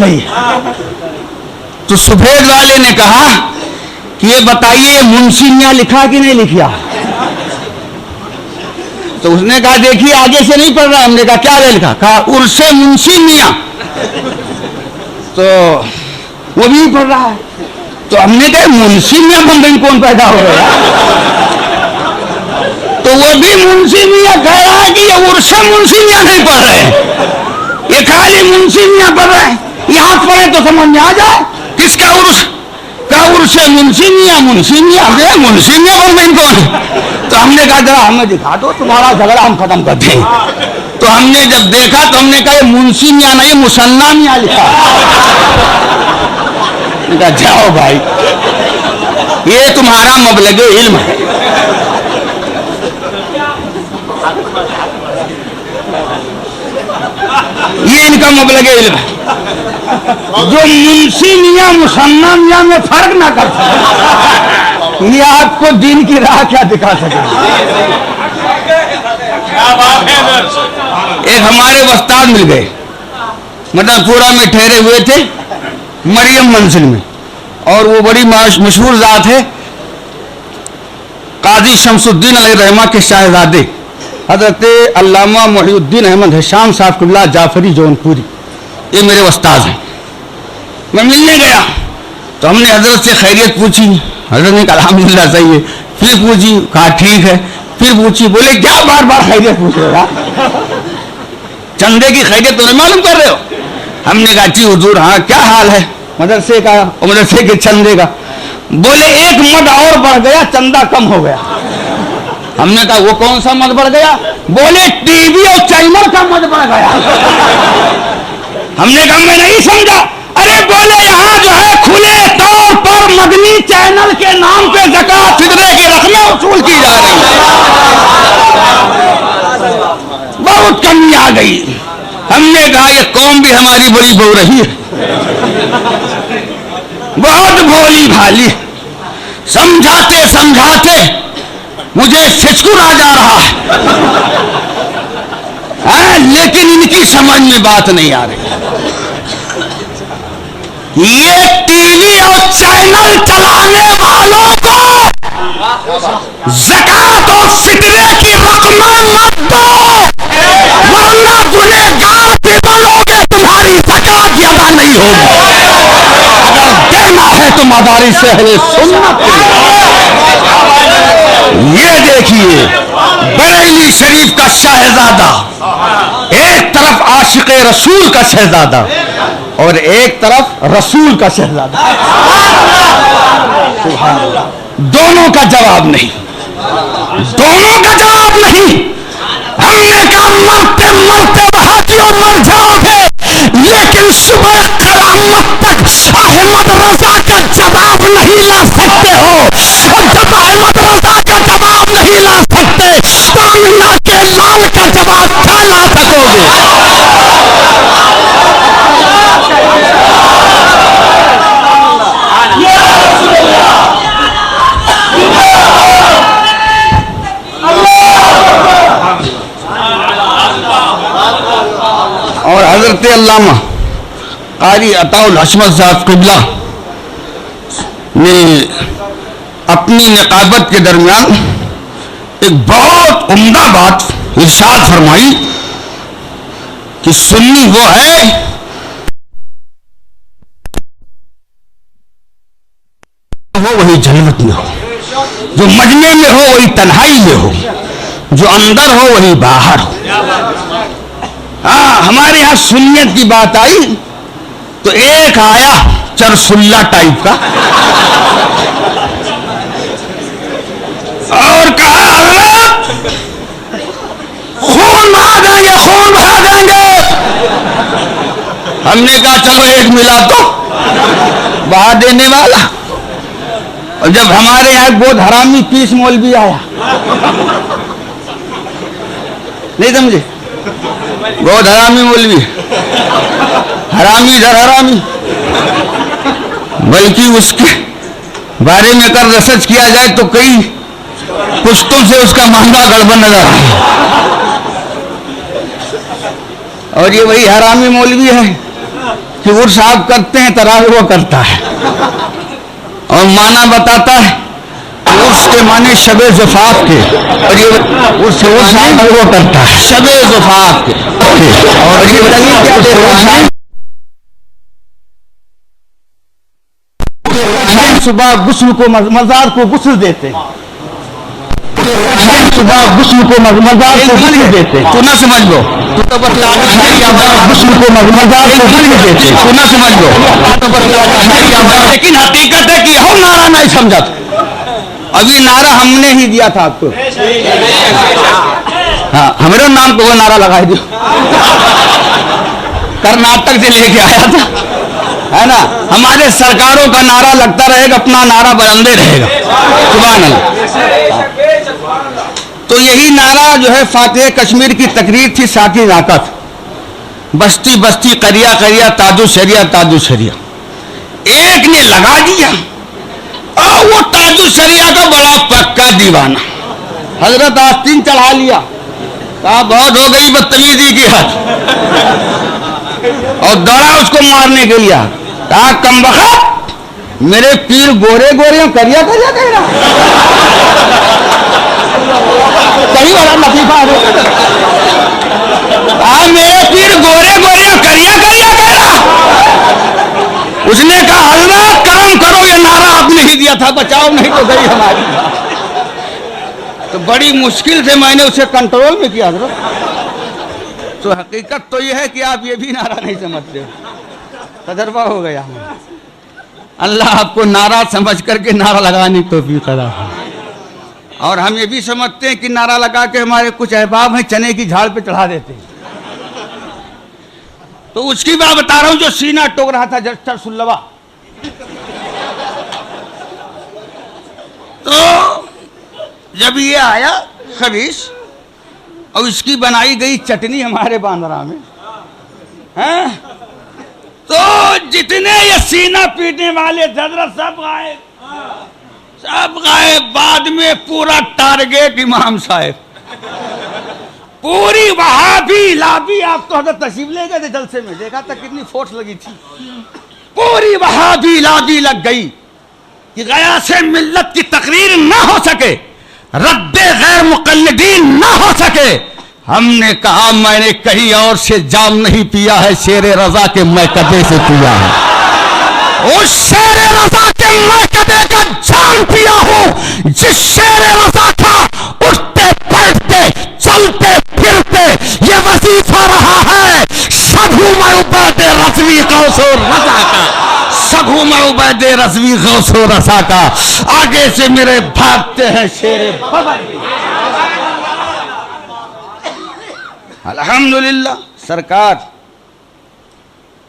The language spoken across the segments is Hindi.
नहीं। तो सफेद वाले ने कहा कि ये बताइए मुंशी मियां लिखा कि नहीं लिखा? तो उसने कहा देखिए आगे से नहीं पढ़ रहा। हमने कहा क्या लिखा? कहा उर्से मुंशी मियां। तो वो भी पढ़ रहा है। तो हमने कहा मुंशी मियां बंदे कौन पैदा हो गया? तो वो भी मुंशी मियां कह रहा है कि ये उर्से मुंशी मियां नहीं पढ़ रहे हैं, ये खाली मुंशी मियां पढ़ रहे हैं। यहां पढ़े तो समझ में आ जाए किसका उर्स का उर्से मुंशी मियां मुंशी मियां बंदे कौन? तो हमने कहा जरा हमें दिखा दो, तुम्हारा झगड़ा हम खत्म कर दें। तो हमने जब देखा तो हमने कहा मुंशी मियां नहीं मुसन्ना मियां लिखा। जाओ भाई, ये तुम्हारा मबलगे इल्म है। ये इनका मबलगे इल्म है। जो मुंशी मियां मुसन्ना मियां में फर्क ना कर सके, ये आपको दीन की राह क्या दिखा सके? एक हमारे उस्ताद मिल गए, मदरपुरा में ठहरे हुए थे मरियम मंजिल में, और वो बड़ी मशहूर जात है काजी शमसुद्दीन अलैहिर्रहमा के शाहजादे हजरत अल्लामा मुहीउद्दीन अहमद हिशाम साहब क़िबला जाफरी जौनपुरी, ये मेरे उस्ताद हैं। मैं मिलने गया तो हमने हजरत से खैरियत पूछी। हजरत ने कहा अल्हम्दुलिल्लाह सही है। फिर पूछी, कहा ठीक है। फिर पूछी, बोले क्या बार बार खैरियत पूछ रहे हो? चंदे की खैरियत तो नहीं मालूम कर रहे हो? हमने कहा जी हुजूर हाँ क्या हाल है मदरसे का, मदरसे के चंदे का? बोले एक मद और बढ़ गया, चंदा कम हो गया। हमने कहा वो कौन सा मद बढ़ गया? बोले टीवी और चैनल का मद बढ़ गया। हमने कहा मैं नहीं समझा। अरे बोले यहाँ जो है खुले तौर पर मदनी चैनल के नाम पे ज़कात फितरे की रकमें वसूल की जा रही है, बहुत कमी आ गई। हमने कहा ये कौम भी हमारी बड़ी बो रही है, बहुत भोली भाली, समझाते समझाते मुझे फिचकुर आ जा रहा है, लेकिन इनकी समझ में बात नहीं आ रही। ये टीवी और चैनल चलाने वालों को ज़कात और फितरे की रकमें मत दो, वरना गुनहगार पिघलोगे, तुम्हारी ज़कात अदा नहीं होगी। अगर देना है तो मदारिस से अहले सुन्नत। ये देखिए बरेली शरीफ का शहजादा, एक तरफ आशिक़े रसूल का शहजादा और एक तरफ रसूल का शहजादा, सुभान अल्लाह। दोनों का जवाब नहीं, दोनों का जवाब नहीं। हमने कहा मरते मरते वहां की ओर मर जाओगे, लेकिन सुबह क़यामत तक अहमद रजा का जवाब नहीं ला सकते हो। और जब अहमद रजा का जवाब नहीं ला सकते तो अमीना के लाल का जवाब क्या ला सकोगे? और हजरत अल्लामा कारी अताउल हशमत साहब क़िबला ने अपनी निकाबत के दरमियान एक बहुत उम्दा बात इरशाद फरमाई कि सुन्नी वो है वो वही जन्नत में हो, जो मजमे में हो वही तन्हाई में हो, जो अंदर हो वही बाहर हो। हाँ, हमारे यहाँ सुन्नियत की बात आई तो एक आया चरसुल्ला टाइप का और कहा खून बहा देंगे, खून बहा देंगे। हमने कहा चलो एक मिला तो बहा देने वाला। और जब हमारे यहाँ बहुत हरामी पीस मौलवी आया, नहीं समझे, बहुत हरामी मौलवी, हरामी इधर हरामी, बल्कि उसके बारे में अगर रिसर्च किया जाए तो कई पुश्तों से उसका महंगा गड़बड़ नजर आया। और ये वही हरामी मौलवी है कि उर्स आप करते हैं, तरावी वो करता है, और माना बताता है उर्स के माने शबे ज़ुफ़ाफ़ के, और ये उर्स वो करता है शबे ज़ुफ़ाफ़ के, और ये बताइए क्या दे रहा है। सुबह गुस्ल को मज़ार को गुस्ल देते हैं, सुबह गुस्ल को मज़ार को गुस्ल देते हैं, तू ना समझ लो, तू तो बस गुस्ल को मज़ार को गुस्ल देते हैं, तू ना समझ लो, लेकिन हकीकत है कि हम नारा नहीं समझा था। अभी नारा हमने ही दिया था आपको, हाँ हमारे नाम को वो नारा लगाई दियो, कर्नाटक से लेके आया था, है ना। हमारे सरकारों का नारा लगता रहेगा, अपना नारा बुलंदे रहेगा, सुभान अल्लाह। तो यही नारा जो है फातिह कश्मीर की तकरीर थी, साकी नाकत, बस्ती बस्ती करिया करिया ताजु शरिया ताजु शरिया। एक ने लगा दिया और वो ताजु शरिया का बड़ा पक्का दीवाना, हजरत आस्तीन चढ़ा लिया, कहा बहुत हो गई बदतमीजी की हद, और दौड़ा उसको मारने के लिए, कहा कमबख्त मेरे पीर गोरे गोरे करिया करिया कह रहा, सही वाला लतीफा है, मेरे पीर गोरे गोरे करिया करिया कह रहा। उसने कहा अल्लाह काम करो, ये नारा आपने ही दिया था, बचाओ नहीं तो गई हमारी। तो बड़ी मुश्किल से मैंने उसे कंट्रोल में किया हज़रत। तो हकीकत तो यह है कि आप ये भी नारा नहीं समझते हो, तजर्बा हो गया। अल्लाह आपको नारा समझ करके नारा लगाने की तौफीक अता फरमाए। और हम ये भी समझते हैं कि नारा लगा के हमारे कुछ अहबाब हैं चने की झाड़ पे चढ़ा देते हैं। तो उसकी बात बता रहा हूं जो सीना टोक रहा था जस्टर सुल्लवा। तो जब ये आया खबीस और इसकी बनाई गई चटनी हमारे बांद्रा में हैं, तो जितने ये सीना पीटने वाले हजरत सब गायब, सब गायब। बाद में पूरा टारगेट इमाम साहब, पूरी वहाबी लाबी। आप तो हजरत तशरीफ ले गए थे जलसे में, देखा था कितनी फोर्स लगी थी। पूरी वहाबी लाबी लग गई कि गया से मिल्लत की तकरीर ना हो सके, रद्दे गैर मुकल्लिदीन ना हो सके। हमने कहा मैंने कहीं और से जाम नहीं पिया है, शेरे रजा के मैकदे से पिया है। उस शेरे रजा के मैकदे का जाम पिया हूं जिस शेरे रजा का उठते बैठते चलते फिरते ये वजीफा रहा है। सगु मऊबैद रज़वी गौसो रज़ा का, सगु मऊबैद रज़वी गौसो रज़ा का। आगे से मेरे भागते हैं शेरे बबर। अल्हम्दुलिल्लाह सरकार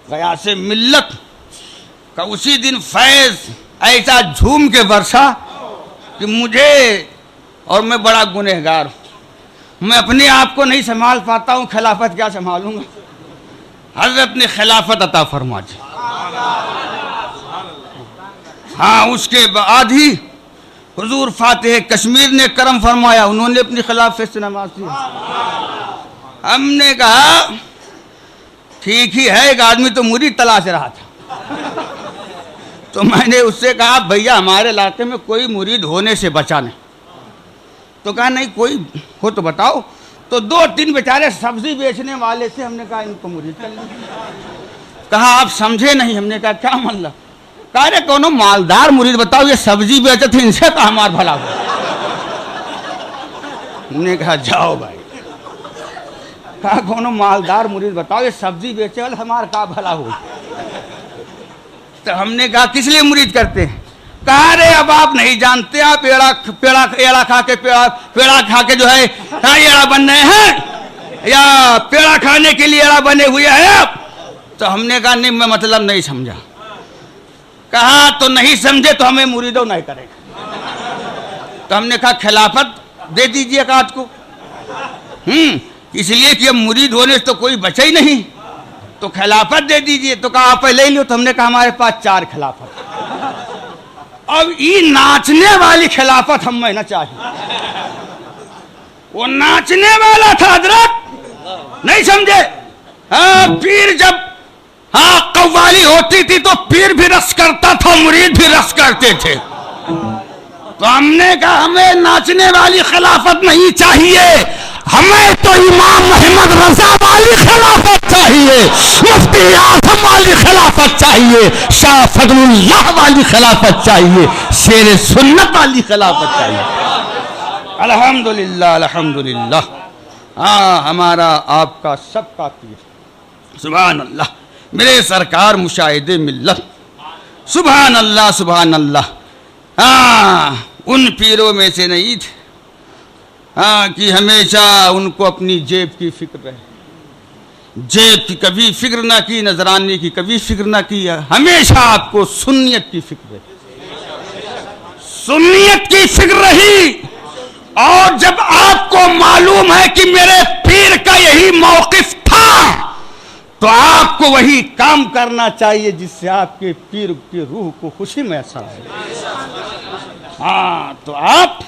गया से मिल्लत का उसी दिन फैज ऐसा झूम के बरसा कि मुझे, और मैं बड़ा गुनहगार हूं, मैं अपने आप को नहीं संभाल पाता हूं, खिलाफत क्या संभालूंगा। हजरत ने खिलाफत अता फरमा दी। हाँ उसके बाद ही हुजूर फातिह कश्मीर ने करम फरमाया, उन्होंने अपनी खिलाफत से नमाज दी। हमने कहा ठीक ही है, एक आदमी तो मुरीद तलाश रहा था। तो मैंने उससे कहा भैया हमारे इलाके में कोई मुरीद होने से बचा नहीं। तो कहा नहीं कोई हो तो बताओ। तो 2-3 बेचारे सब्जी बेचने वाले थे, हमने कहा इनको मुरीद कर लीजिए। कहा आप समझे नहीं। हमने कहा क्या मतलब। कहा रे कोनो मालदार मुरीद बताओ, ये सब्जी बेचे थे इनसे कहा हमार भला हो। हमने कहा जाओ भाई, कहा कोनो मालदार मुरीद बताओ, ये सब्जी बेचे वाले हमारा का भला हो। तो हमने कहा किस लिए मुरीद करते हैं। कहा रे अब आप नहीं जानते, आप एड़ा खा के जो है एड़ा बन रहे हैं, या पेड़ा खाने के लिए एड़ा बने हुए हैं आप। तो हमने कहा नहीं मैं मतलब नहीं समझा। कहा तो नहीं समझे तो हमें मुरीदों नहीं करेगा। तो हमने कहा खिलाफत दे दीजिए काज को, इसलिए कि अब मुरीद होने से तो कोई बचा ही नहीं, तो खिलाफत दे दीजिए। तो कहा आप ले लो। तो हमने कहा हमारे पास 4 खिलाफत। अब ये नाचने वाली खिलाफत हमें ना चाहिए। वो नाचने वाला था हजरत, नहीं समझे। हाँ पीर जब हाँ, कव्वाली होती थी तो पीर भी रस करता था, मुरीद भी रस करते थे। तो हमने कहा हमें नाचने वाली खिलाफत नहीं चाहिए, हमें तो इमाम अहमद रजा वाली खिलाफत चाहिए, मुफ्ती आजम वाली खिलाफत चाहिए, शाह फजलुल्लाह वाली खिलाफत चाहिए, शेर सुन्नत वाली खिलाफत चाहिए। अल्हम्दुलिल्लाह अल्हम्दुलिल्लाह। हाँ, हमारा आपका सबका पीर, सुभान अल्लाह, मेरे सरकार मुशाहिदे मिल्लत, सुभान अल्लाह सुभान अल्लाह। हाँ, उन पीरों में से नहीं थे हाँ कि हमेशा उनको अपनी जेब की फिक्र रहे, जेब की कभी फिक्र ना की, नजराने की कभी फिक्र ना की, हमेशा आपको सुन्नियत की फिक्र रही, सुन्नियत की फिक्र रही। और जब आपको मालूम है कि मेरे पीर का यही मौकिफ था, तो आपको वही काम करना चाहिए जिससे आपके पीर की रूह को खुशी महसूस हो। हाँ, तो आप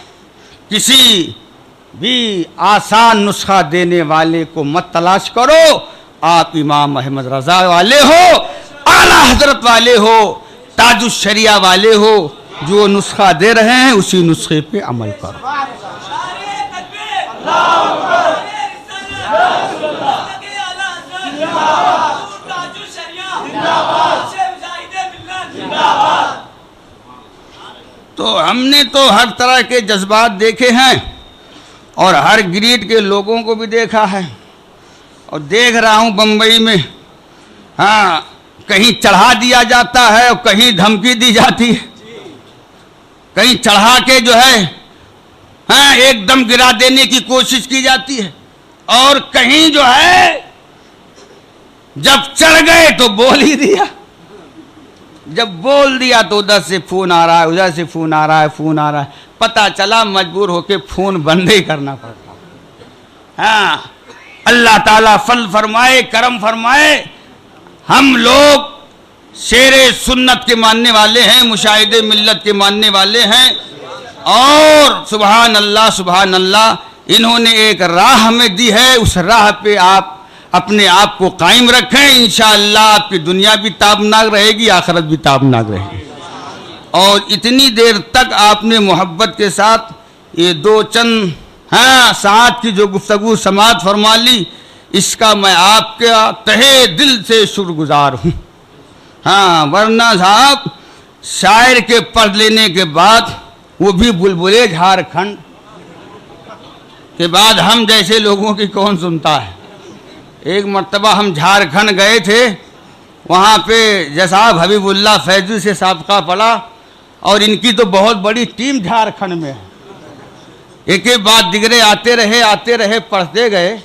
किसी भी आसान नुस्खा देने वाले को मत तलाश करो, आप इमाम अहमद रजा वाले हो, आला हजरत वाले हो, ताजुश शरिया वाले हो, जो नुस्खा दे रहे हैं उसी नुस्खे पे अमल करो। तो हमने तो हर तरह के जज्बात देखे हैं और हर ग्रेड के लोगों को भी देखा है, और देख रहा हूँ बम्बई में, हाँ, कहीं चढ़ा दिया जाता है और कहीं धमकी दी जाती है, कहीं चढ़ा के जो है हाँ एकदम गिरा देने की कोशिश की जाती है, और कहीं जो है जब चढ़ गए तो बोल ही दिया, जब बोल दिया तो उधर से फोन आ रहा है, उधर से फोन आ रहा है, फोन आ रहा है, पता चला मजबूर होके फोन बंद ही करना पड़ता। हाँ, अल्लाह ताला फल फरमाए, करम फरमाए। हम लोग शेरे सुन्नत के मानने वाले हैं, मुशाहिदे मिल्लत के मानने वाले हैं, और सुभान अल्लाह, इन्होंने एक राह हमें दी है, उस राह पे आप अपने आप को कायम रखें, इंशाअल्लाह आपकी दुनिया भी ताबनाक रहेगी, आखिरत भी ताबनाक रहेगी। और इतनी देर तक आपने मोहब्बत के साथ ये दो चंद हाँ साथ की जो गुफ्तगू समात फरमा ली, इसका मैं आपके तहे दिल से शुक्रगुजार हूँ। हाँ, वरना साहब शायर के पढ़ लेने के बाद, वो भी बुलबुले झारखंड के बाद, हम जैसे लोगों की कौन सुनता है। एक मर्तबा हम झारखंड गए थे, वहाँ पे जसाब हबीबुल्लाह फैजू से साबका पड़ा, और इनकी तो बहुत बड़ी टीम झारखंड में है। एक एक बात दिगरे आते रहे पढ़ते गए,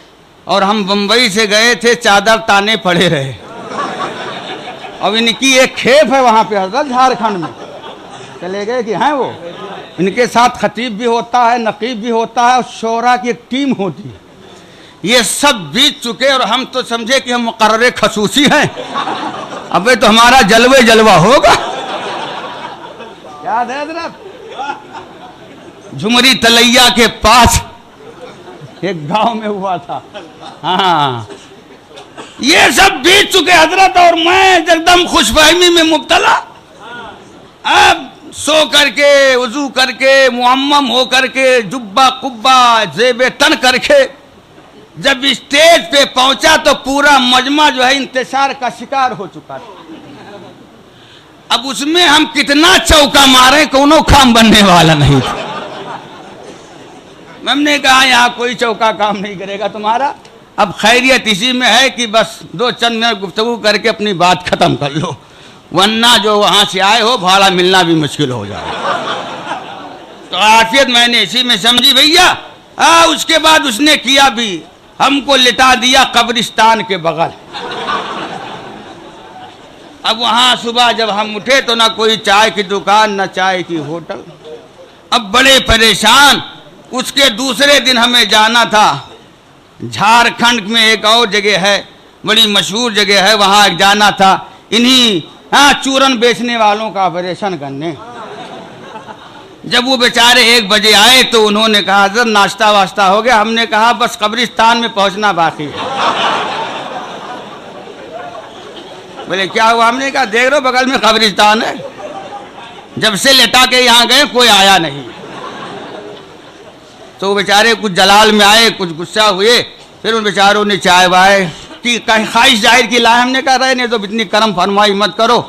और हम बम्बई से गए थे, चादर ताने पड़े रहे। अब इनकी एक खेप है वहाँ पे हजरत झारखंड में, चले गए कि हैं वो, इनके साथ खतीब भी होता है, नकीब भी होता है, और शोरा की एक टीम होती है। ये सब बीत चुके और हम तो समझे कि हम मुकर्रर खसूसी हैं। अबे तो हमारा जलवे जलवा होगा। याद है हजरत, झुमरी तलैया के पास एक गांव में हुआ था। हाँ, ये सब बीत चुके हजरत, और मैं एकदम खुशफहमी में मुब्तला। अब सो करके, वजू करके, मुअम्मम हो करके, जुब्बा कुब्बा जेबे तन करके जब स्टेज पे पहुंचा तो पूरा मजमा जो है इंतशार का शिकार हो चुका था। अब उसमें हम कितना चौका मारे, कोनो काम बनने वाला नहीं था। हमने कहा यहाँ कोई चौका काम नहीं करेगा तुम्हारा, अब खैरियत इसी में है कि बस दो चंद मिनट गुफ्तगू करके अपनी बात खत्म कर लो, वरना जो वहां से आए हो भाड़ा मिलना भी मुश्किल हो जाए। तो आफियत मैंने इसी में समझी भैया। उसके बाद उसने किया भी, हमको लिटा दिया कब्रिस्तान के बगल। अब वहां सुबह जब हम उठे तो ना कोई चाय की दुकान, ना चाय की होटल। अब बड़े परेशान। उसके दूसरे दिन हमें जाना था झारखंड में, एक और जगह है, बड़ी मशहूर जगह है, वहां जाना था इन्हीं चूरन बेचने वालों का ऑपरेशन करने। जब वो बेचारे 1 बजे आए तो उन्होंने कहा हज़रत नाश्ता वाश्ता हो गया। हमने कहा बस कब्रिस्तान में पहुंचना बाकी है। बोले क्या हुआ? हमने कहा देख रहे हो बगल में कब्रिस्तान है, जब से लेटा के यहाँ गए कोई आया नहीं। तो बेचारे कुछ जलाल में आए, कुछ गुस्सा हुए, फिर उन बेचारों ने चाय वाय की ख्वाहिश जाहिर की लाए। हमने कहा रहे नहीं तो इतनी करम फरमाई मत करो,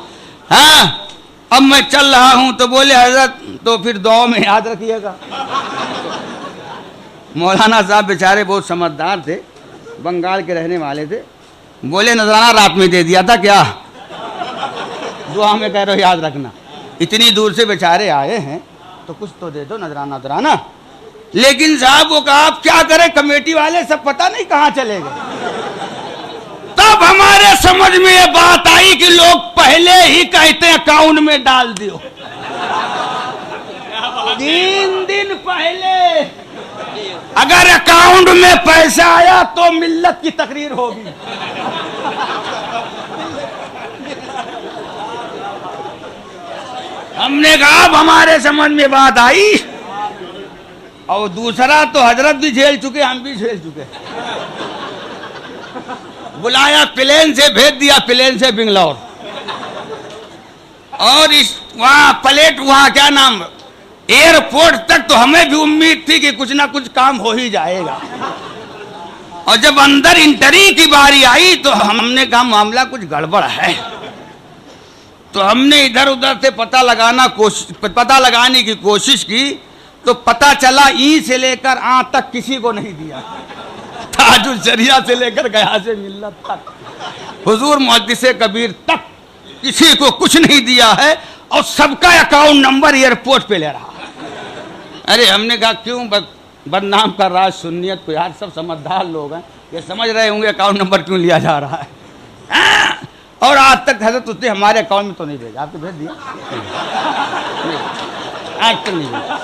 हाँ अब मैं चल रहा हूँ। तो बोले हजरत तो फिर दुआ में याद रखिएगा। मौलाना साहब बेचारे बहुत समझदार थे, बंगाल के रहने वाले थे। बोले नजराना रात में दे दिया था क्या? दुआ में कह रहे हो याद रखना। इतनी दूर से बेचारे आए हैं तो कुछ तो दे दो नजराना नजराना। लेकिन साहब वो कहा आप क्या करें, कमेटी वाले सब पता नहीं कहाँ चले गए। तब हमारे समझ में ये बात आई कि लोग पहले ही कहते हैं अकाउंट में डाल दियो। 3 दिन पहले अगर अकाउंट में पैसा आया तो मिल्लत की तकरीर होगी। हमने कहा अब हमारे समझ में बात आई। और दूसरा तो हजरत भी झेल चुके, हम भी झेल चुके। बुलाया प्लेन से, भेज दिया प्लेन से बेंगलोर। और इस वहां प्लेट वहां क्या नाम एयरपोर्ट तक तो हमें भी उम्मीद थी कि कुछ ना कुछ काम हो ही जाएगा। और जब अंदर इंटरी की बारी आई तो हमने कहा मामला कुछ गड़बड़ है। तो हमने इधर उधर से पता लगाने की कोशिश की तो पता चला ई से लेकर आ तक किसी को नहीं दिया। ताजुल शरिया से लेकर गया से मिल्लत तक, हुजूर मुहद्दिसे कबीर तक किसी को कुछ नहीं दिया है। और सबका अकाउंट नंबर एयरपोर्ट पे ले रहा। अरे हमने कहा क्यों बदनाम कर रहा है सुन्नियत को यार, सब समझदार लोग हैं, ये समझ रहे होंगे अकाउंट नंबर क्यों लिया जा रहा है। और आज तक हजरत उसने हमारे अकाउंट में तो नहीं भेजा। आपको भेज दिया? आज तक नहीं भेजा।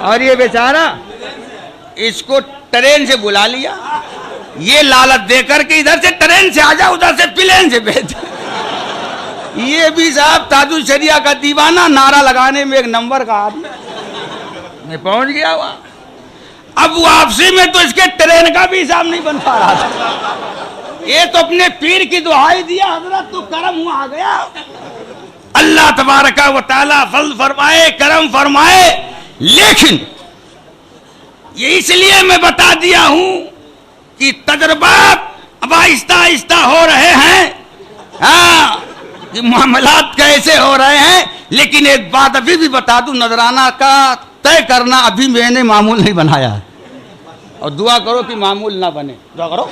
और ये बेचारा इसको ट्रेन से बुला लिया, ये लालच देकर के इधर से ट्रेन से आ जा, उधर से प्लेन से भेज। ये भी साहब ताजुल शरिया का दीवाना, नारा लगाने में एक नंबर का आदमी। मैं पहुंच गया वहां। अब वापसी में तो इसके ट्रेन का भी हिसाब नहीं बन पा रहा था। ये तो अपने पीर की दुहाई दिया, हजरत तो करम हुआ आ गया। अल्लाह तबारका व तआला फज़ल फरमाए, करम फरमाए। लेकिन ये इसलिए मैं बता दिया हूं कि तजर्बात अब आहिस्ता आहिस्ता हो रहे हैं, हाँ कि मामलात कैसे हो रहे हैं। लेकिन एक बात अभी भी बता दूं, नजराना का तय करना अभी मैंने मामूल नहीं बनाया है। और दुआ करो कि मामूल ना बने। दुआ करो,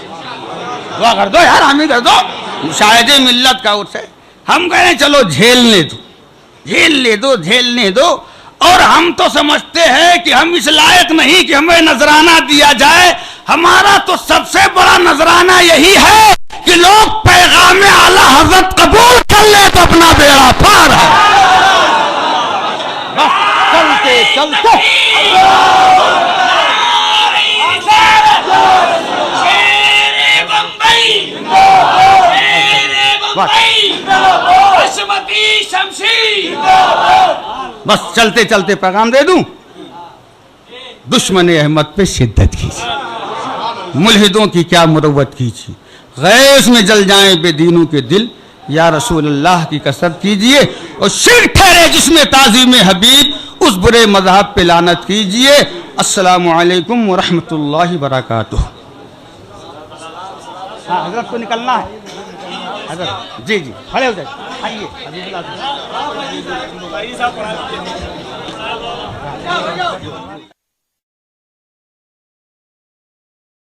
दुआ कर दो यार, हम ही कर दो। शायद मिल्लत का उर्स है। हम कह रहे हैं चलो झेलने दो, झेलने दो। और हम तो समझते हैं कि हम इस लायक नहीं कि हमें नजराना दिया जाए। हमारा तो सबसे बड़ा नजराना यही है कि लोग पैगाम आला हजरत कबूल कर ले तो अपना बेड़ा पार है। बस चलते चलते बस चलते चलते पैगाम दे दूं, दुश्मन अहमद पे शिद्दत कीजिए, मुल्हिदों की क्या मुरव्वत कीजिए, गैस में जल जाएं बेदीनों के दिल, या रसूल अल्लाह की कसरत कीजिए। और शिर्क ठहरे जिसमें ताज़ीम हबीब, उस बुरे मज़हब पे लानत कीजिए। अस्सलामु अलैकुम व रहमतुल्लाहि व बरकातुहू। हाँ हजरत को निकलना है। हजरत जी खड़े हो जाइए, आइए।